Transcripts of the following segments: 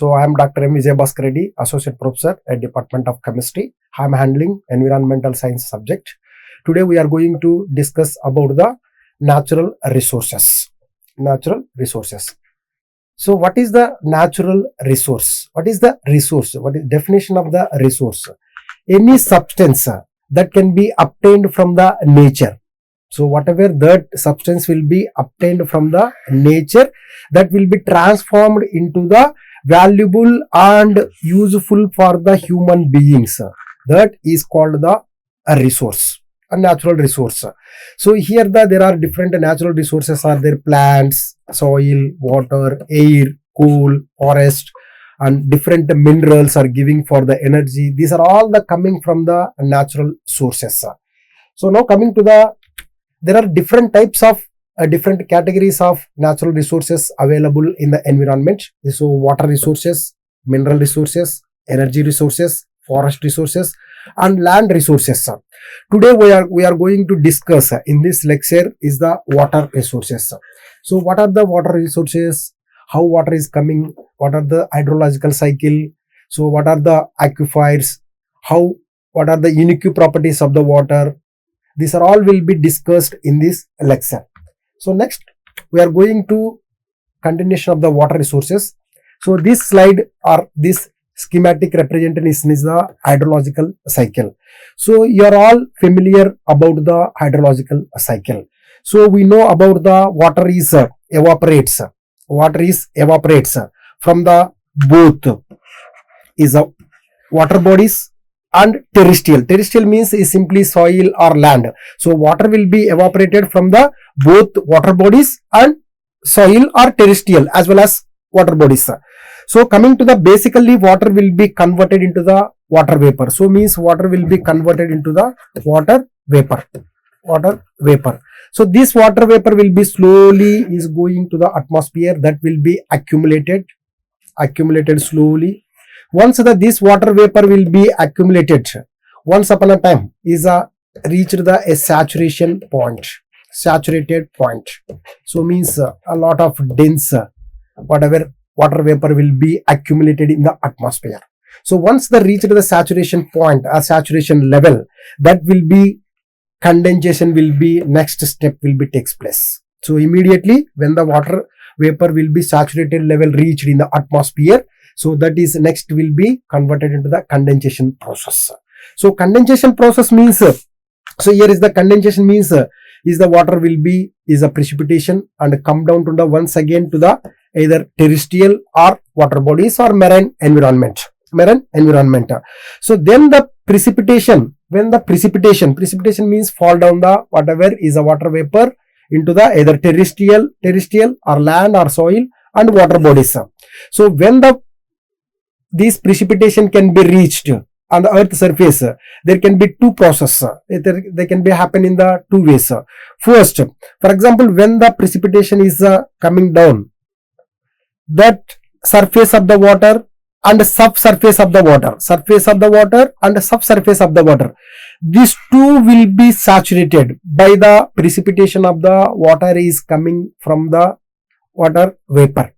So I am Dr. Vijay Bhaskar Reddy, Associate Professor at Department of Chemistry. I am handling environmental science subject. Today we are going to discuss about the natural resources. Natural resources. So what is the natural resource? What is the resource? What is definition of the resource? Any substance that can be obtained from the nature. So whatever that substance will be obtained from the nature, that will be transformed into the valuable and useful for the human beings. That is called the resource, a natural resource. So here there are different natural resources are there: plants, soil, water, air, coal, forest, and different minerals are giving for the energy. These are all the coming from the natural sources. So now coming to there are different types of different categories of natural resources available in the environment. So water resources, mineral resources, energy resources, forest resources, and land resources. Today we are going to discuss in this lecture is the water resources. So what are the water resources? How water is coming? What are the hydrological cycle? So what are the aquifers? What are the unique properties of the water? These are all will be discussed in this lecture. So next we are going to continuation of the water resources. So this slide or this schematic representation is the hydrological cycle. So you are all familiar about the hydrological cycle. So we know about the water is evaporates. Water is evaporates from the both is a water bodies and terrestrial. Terrestrial means is simply soil or land. So water will be evaporated from the both water bodies and soil or terrestrial as well as water bodies. So coming to the basically water will be converted into the water vapor. So means water will be converted into the water vapor. Water vapor. So this water vapor will be slowly is going to the atmosphere, that will be accumulated slowly. Once this water vapor will be accumulated, once upon a time is reached a saturation point, saturated point. So means a lot of dense whatever water vapor will be accumulated in the atmosphere. So once they reach the saturation point, a saturation level, that will be condensation will be next step will be takes place. So immediately when the water vapor will be saturated level reached in the atmosphere, so that is next will be converted into the condensation process. So condensation process means, so here is the condensation means is the water will be is a precipitation and come down to the once again to the either terrestrial or water bodies or marine environment. So then the precipitation, when the precipitation means fall down the whatever is a water vapor into the either terrestrial or land or soil and water bodies. So when this precipitation can be reached on the earth surface, there can be two processes. They can be happen in the two ways. First, for example, when the precipitation is coming down, that surface of the water and subsurface of the water, these two will be saturated by the precipitation of the water is coming from the water vapor.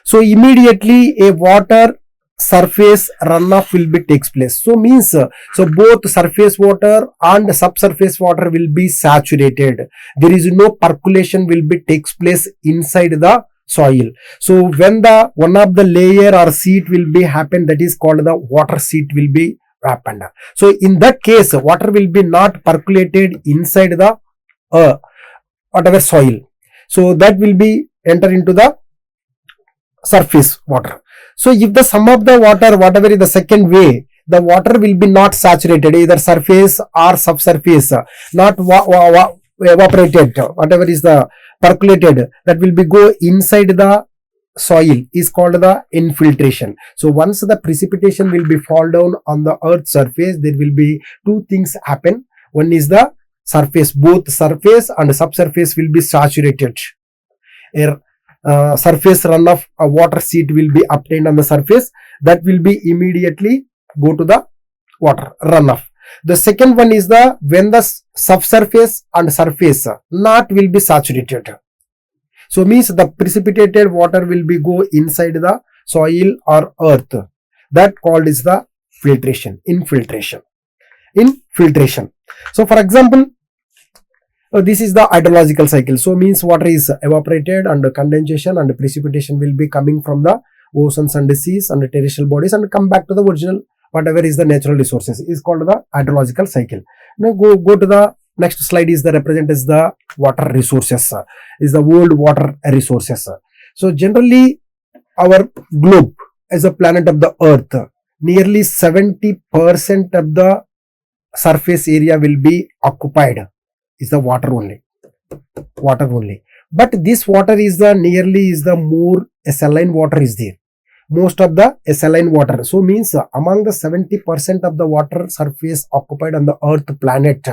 So immediately a water surface runoff will be takes place. So means so both surface water and subsurface water will be saturated. There is no percolation will be takes place inside the soil. So when the one of the layer or sheet will be happen, that is called the water sheet will be happened. So in that case water will be not percolated inside the whatever soil. So that will be enter into the surface water. So if the sum of the water, whatever is the second way, the water will be not saturated, either surface or subsurface, not evaporated, whatever is the percolated, that will be go inside the soil is called the infiltration. So once the precipitation will be fall down on the earth surface, there will be two things happen. One is the surface, both surface and subsurface will be saturated. Surface runoff, a water sheet will be obtained on the surface, that will be immediately go to the water runoff. The second one is when the subsurface and surface not will be saturated. So means the precipitated water will be go inside the soil or earth, that called is the infiltration. So for example, this is the hydrological cycle. So means water is evaporated and condensation and precipitation will be coming from the oceans and the seas and the terrestrial bodies and come back to the original whatever is the natural resources is called the hydrological cycle. Now go to the next slide is the represent is the water resources, is the world water resources. So generally our globe as a planet of the earth, nearly 70% of the surface area will be occupied is the water only. But this water is the nearly is the more saline water is there. Most of the saline water. So means among the 70% of the water surface occupied on the earth planet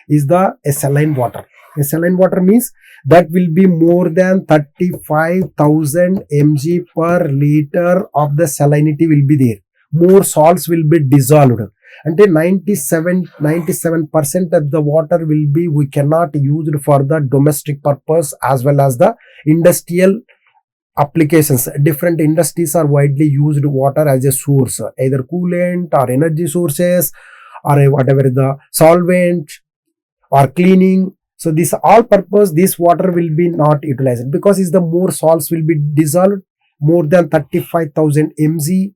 is the saline water. Saline water means that will be more than 35,000 mg per liter of the salinity will be there. More salts will be dissolved. Until 97% of the water will be we cannot use it for the domestic purpose as well as the industrial applications. Different industries are widely used water as a source, either coolant or energy sources or whatever the solvent or cleaning. So this all purpose this water will be not utilized because is the more salts will be dissolved, more than 35,000 mg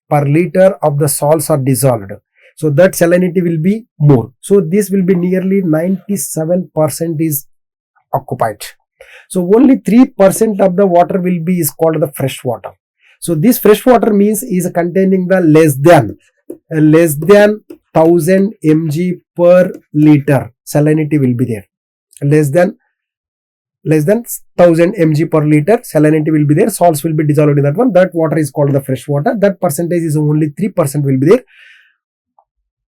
per liter of the salts are dissolved. So that salinity will be more. So this will be nearly 97% is occupied. So only 3% of the water will be is called the fresh water. So this fresh water means is containing the less than 1000 mg per liter salinity will be there. Less than 1000 mg per liter salinity will be there. Salts will be dissolved in that one. That water is called the fresh water. That percentage is only 3% will be there.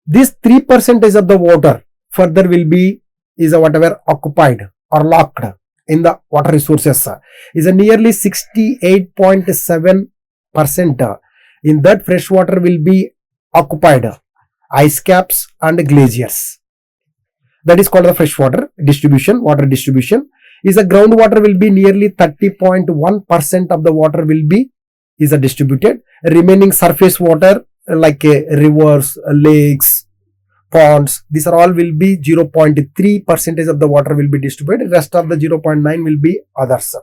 This 3% of the water further will be is a whatever occupied or locked in the water resources is a nearly 68.7% in that fresh water will be occupied ice caps and glaciers. That is called the fresh water distribution. Is a groundwater will be nearly 30.1% of the water will be is a distributed. Remaining surface water like rivers, lakes, ponds, these are all will be 0.3% of the water will be distributed. Rest of the 0.9 will be others.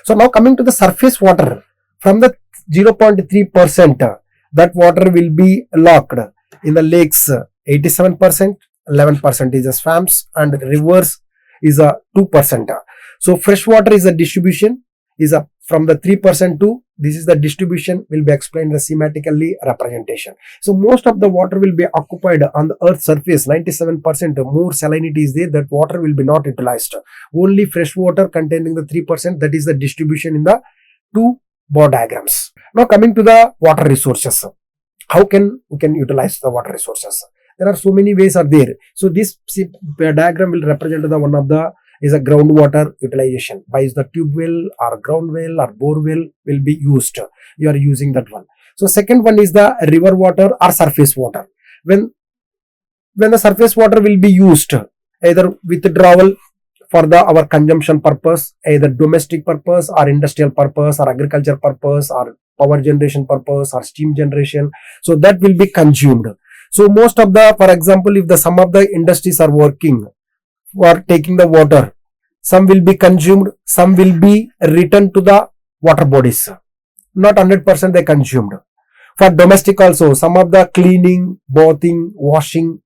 So now coming to the surface water, from the 0.3%, that water will be locked in the lakes 87%, 11% is a swamps and rivers is a 2%. So fresh water is a distribution is a from the 3% to this is the distribution will be explained the schematically representation. So most of the water will be occupied on the earth surface, 97% more salinity is there, that water will be not utilized. Only fresh water containing the 3%, that is the distribution in the two bar diagrams. Now coming to the water resources. How can we can utilize the water resources? There are so many ways are there. So this diagram will represent the one of the is a groundwater utilization by the tube well or ground well or bore well will be used. You are using that one. So second one is the river water or surface water. When the surface water will be used either withdrawal for the our consumption purpose, either domestic purpose or industrial purpose or agriculture purpose or power generation purpose or steam generation. So that will be consumed. So most of the, for example, if the some of the industries are working for taking the water, some will be consumed, some will be returned to the water bodies. Not 100% they consumed. For domestic also, some of the cleaning, bathing, washing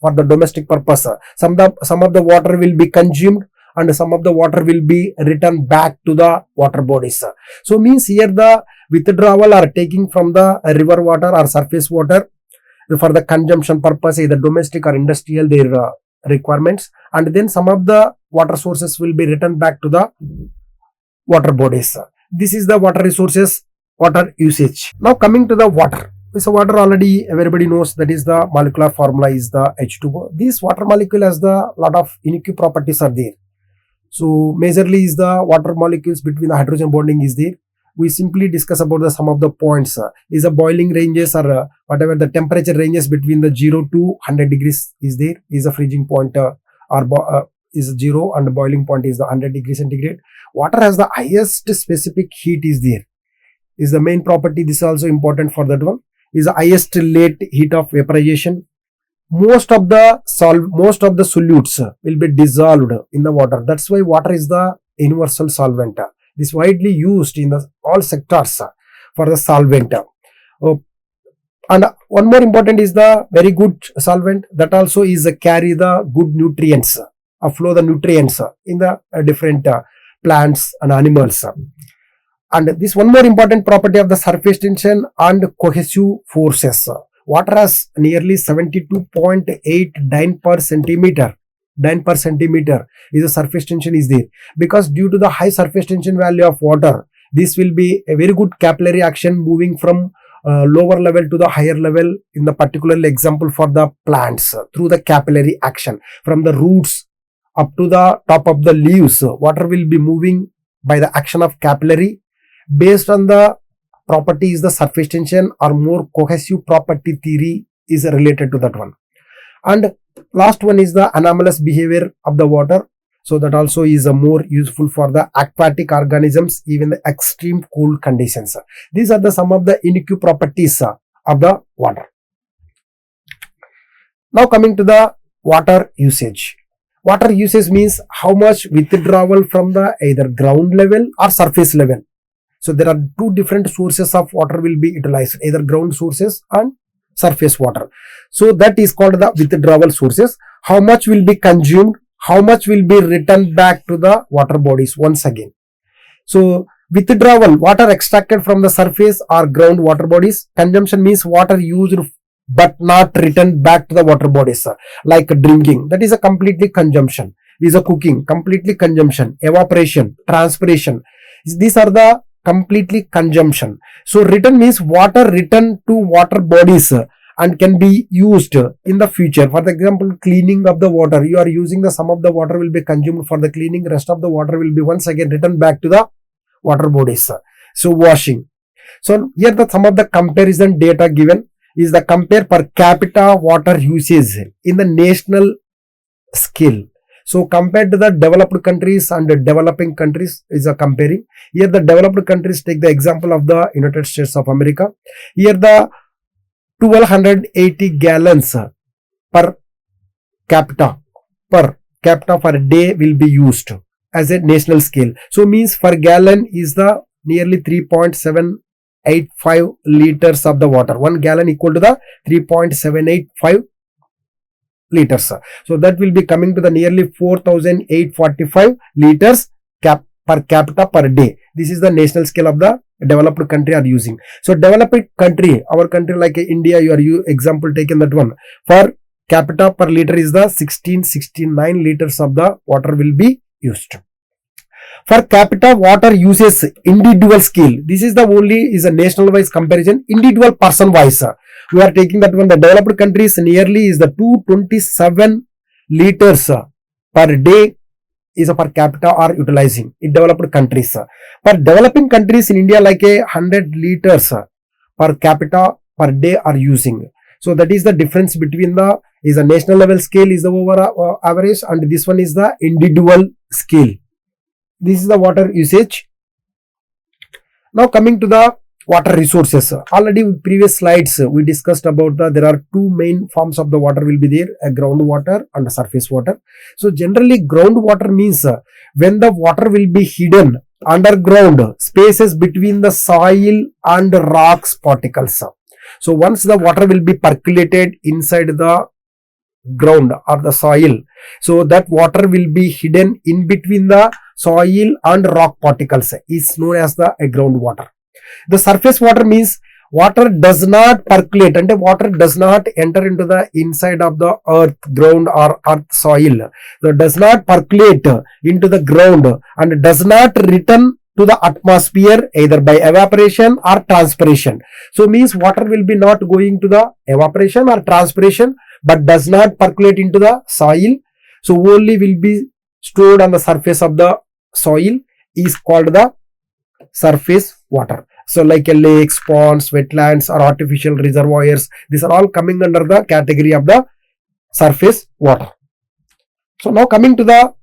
for the domestic purpose, some of the water will be consumed and some of the water will be returned back to the water bodies. So means here the withdrawal or taking from the river water or surface water for the consumption purpose, either domestic or industrial, their requirements, and then some of the water sources will be returned back to the water bodies. This is the water resources, water usage. Now coming to the water. So water already everybody knows, that is the molecular formula is the H2O. This water molecule has the lot of unique properties are there. So majorly is the water molecules between the hydrogen bonding is there. We simply discuss about the some of the points. Is the boiling ranges or whatever the temperature ranges between the 0 to 100 degrees is there. Is a freezing point is 0 and the boiling point is the 100 degrees centigrade. Water has the highest specific heat is there. is the main property. This is also important for that one. Is the highest rate heat of vaporization. Most of the solutes will be dissolved in the water. That's why water is the universal solvent. This is widely used in all sectors for the solvent. And one more important is the very good solvent, that also is carry the good nutrients, flow the nutrients in the different plants and animals. And this one more important property of the surface tension and cohesive forces. Water has nearly 72.8 dyne per centimeter. Dyne per centimeter is the surface tension is there, because due to the high surface tension value of water, this will be a very good capillary action moving from lower level to the higher level, in the particular example for the plants, through the capillary action from the roots up to the top of the leaves. Water will be moving by the action of capillary. Based on the properties, the surface tension or more cohesive property theory is related to that one. And last one is the anomalous behavior of the water. So that also is more useful for the aquatic organisms, even the extreme cold conditions. These are some of the unique properties of the water. Now coming to the water usage. Water usage means how much withdrawal from the either ground level or surface level. So there are two different sources of water will be utilized, either ground sources and surface water. So that is called the withdrawal sources. How much will be consumed, how much will be returned back to the water bodies once again. So withdrawal, water extracted from the surface or ground water bodies. Consumption means water used but not returned back to the water bodies, like drinking, that is a completely consumption. Is a cooking, completely consumption. Evaporation, transpiration, these are the completely consumption. So return means water returned to water bodies and can be used in the future. For example, cleaning of the water, you are using the some of the water will be consumed for the cleaning, rest of the water will be once again returned back to the water bodies. So washing. So here the some of the comparison data given is the compare per capita water usage in the national scale. So compared to the developed countries and the developing countries is a comparing. Here the developed countries, take the example of the United States of America. Here the 1280 gallons per capita per day will be used as a national scale. So means per gallon is the nearly 3.785 liters of the water. 1 gallon equal to the 3.785 liters. So that will be coming to the nearly 4,845 liters per capita per day. This is the national scale of the developed country are using. So developed country, our country like India, you are example taken that one. For capita per liter is the 1669 liters of the water will be used. For capita water uses individual scale, this is the only is a national wise comparison, individual person wise. We are taking that one. The developed countries nearly is the 227 liters per day is a per capita are utilizing in developed countries. For developing countries in India, like 100 liters per capita per day are using. So that is the difference between the is a national level scale is the over average, and this one is the individual scale. This is the water usage. Now coming to the water resources. Already in previous slides we discussed about there are two main forms of the water will be there, groundwater and surface water. So generally groundwater means when the water will be hidden underground spaces between the soil and rocks particles. So once the water will be percolated inside the ground or the soil, so that water will be hidden in between the soil and rock particles is known as the groundwater. The surface water means water does not percolate and water does not enter into the inside of the earth, ground or earth soil. So does not percolate into the ground and does not return to the atmosphere either by evaporation or transpiration. So means water will be not going to the evaporation or transpiration but does not percolate into the soil. So only will be stored on the surface of the soil is called the surface water. So like lakes, ponds, wetlands or artificial reservoirs, these are all coming under the category of the surface water. So now coming to the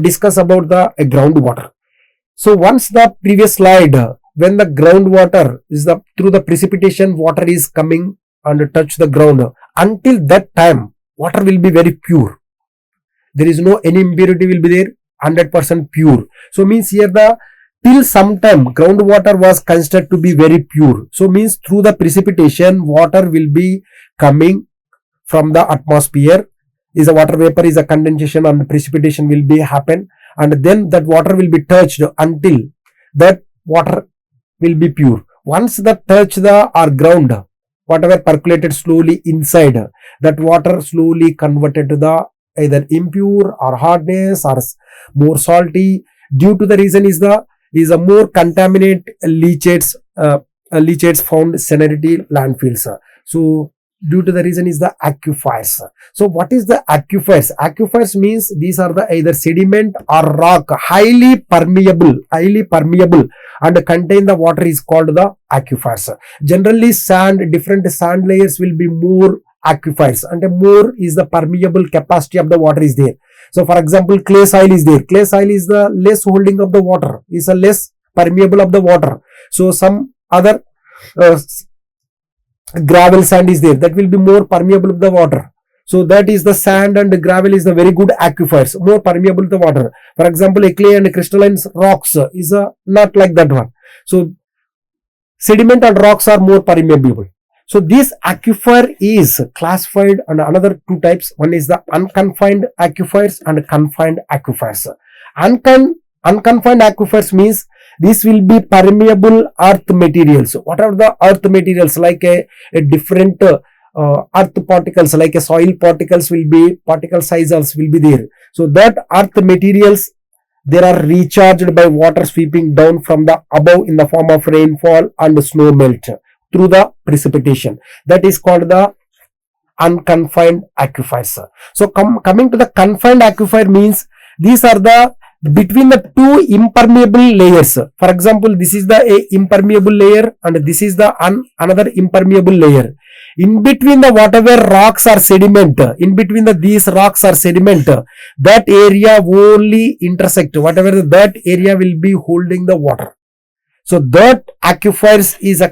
discuss about the groundwater. So once the previous slide when the groundwater is through the precipitation, water is coming and touch the ground. Until that time, water will be very pure. There is no any impurity will be there, 100% pure. So means here till some time groundwater was considered to be very pure. So means through the precipitation, water will be coming from the atmosphere. Is a water vapor, is a condensation and precipitation will be happen, and then that water will be touched until that water will be pure. Once that touch the ground, whatever percolated slowly inside, that water slowly converted to the either impure or hardness or more salty. Due to the reason is a more contaminate leachates found salinity landfills. So due to the reason is the aquifers. So what is the aquifers? Aquifers means these are the either sediment or rock, highly permeable and contain the water is called the aquifers. Generally different sand layers will be more aquifers, and more is the permeable capacity of the water is there. So for example, clay soil is there. Clay soil is the less holding of the water, is a less permeable of the water. So some other gravel sand is there, that will be more permeable of the water. So that is the sand and the gravel is the very good aquifers, more permeable to the water. For example, a clay and crystalline rocks is not like that one. So sediment and rocks are more permeable. So this aquifer is classified under another two types. One is the unconfined aquifers and confined aquifers. Unconfined aquifers means this will be permeable earth materials. What are the earth materials? Like a different earth particles, like a soil particles will be, particle sizes will be there. So that earth materials, they are recharged by water sweeping down from the above in the form of rainfall and snow melt through the precipitation. That is called the unconfined aquifers. So coming to the confined aquifer means these are the between the two impermeable layers. For example, this is the impermeable layer and this is the another impermeable layer. In between the whatever rocks or sediment, these rocks or sediment, that area only intersect, whatever that area will be holding the water. So that aquifers is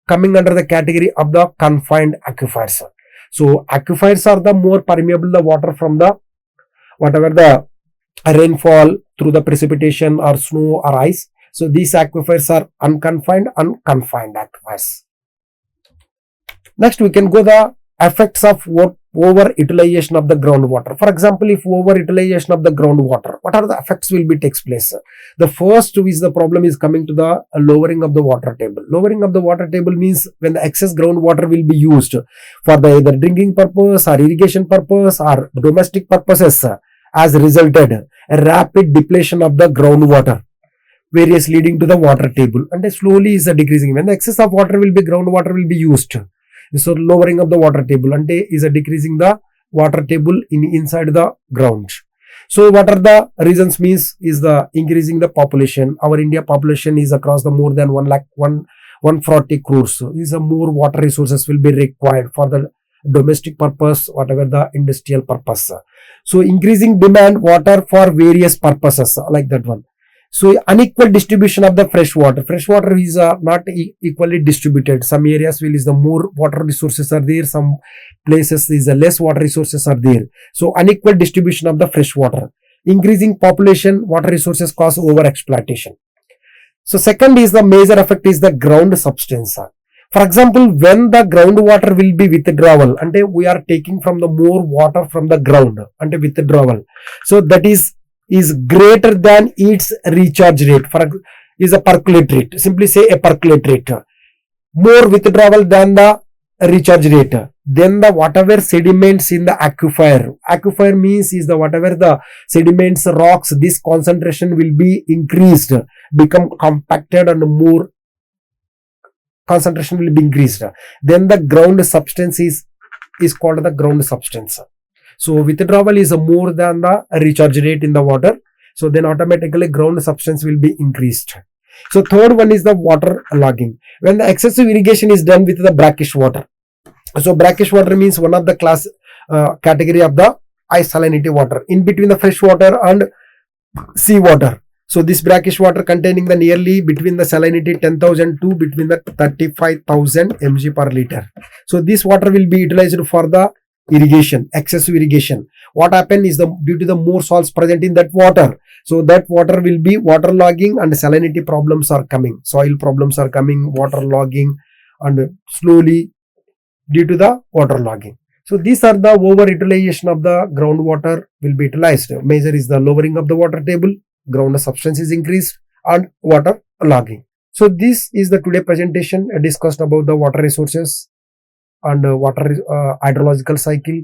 coming under the category of the confined aquifers. So aquifers are the more permeable the water from the whatever the rainfall through the precipitation or snow or ice. So these aquifers are unconfined and confined aquifers. Next we can go the effects of over-utilization of the groundwater. For example, if over-utilization of the groundwater, what are the effects will be takes place? The first is the problem is coming to the lowering of the water table. Lowering of the water table means when the excess groundwater will be used for the either drinking purpose or irrigation purpose or domestic purposes, has resulted a rapid depletion of the groundwater, various leading to the water table, and slowly is decreasing. When the excess of water will be, groundwater will be used. So lowering of the water table and is decreasing the water table inside the ground. So what are the reasons means is the increasing the population. Our India population is across the more than 140 crores. So these are more water resources will be required for the domestic purpose, whatever the industrial purpose. So increasing demand water for various purposes like that one. So unequal distribution of the fresh water. Fresh water is not equally distributed. Some areas will is the more water resources are there. Some places is the less water resources are there. So unequal distribution of the fresh water. Increasing population, water resources cause over exploitation. So second is the major effect is the ground substance. For example, when the groundwater will be withdrawal, and we are taking from the more water from the ground and withdrawal. So that is greater than its recharge rate. Is a percolate rate. Simply say a percolate rate. More withdrawal than the recharge rate. Then the whatever sediments in the aquifer. Aquifer means is the whatever the sediments, rocks, this concentration will be increased, become compacted and more concentration will be increased. Then the ground substance is called the ground substance. So withdrawal is more than the recharge rate in the water. So then automatically ground substance will be increased. So third one is the water logging. When the excessive irrigation is done with the brackish water. So brackish water means one of the category of the high salinity water. In between the fresh water and sea water. So this brackish water containing the nearly between the salinity 10,000 to between the 35,000 mg per liter. So this water will be utilized for the irrigation, excessive irrigation. What happen is due to the more salts present in that water, so that water will be waterlogging and salinity problems are coming, soil problems are coming, waterlogging, and slowly due to the waterlogging. So these are the over-utilization of the groundwater will be utilized. Major is the lowering of the water table, ground substance is increased, and water logging. So this is the today presentation discussed about the water resources and water hydrological cycle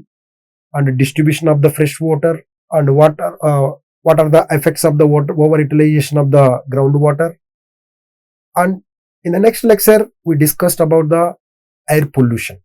and distribution of the fresh water, and what are the effects of the water over-utilization of the groundwater. And in the next lecture, we discussed about the air pollution.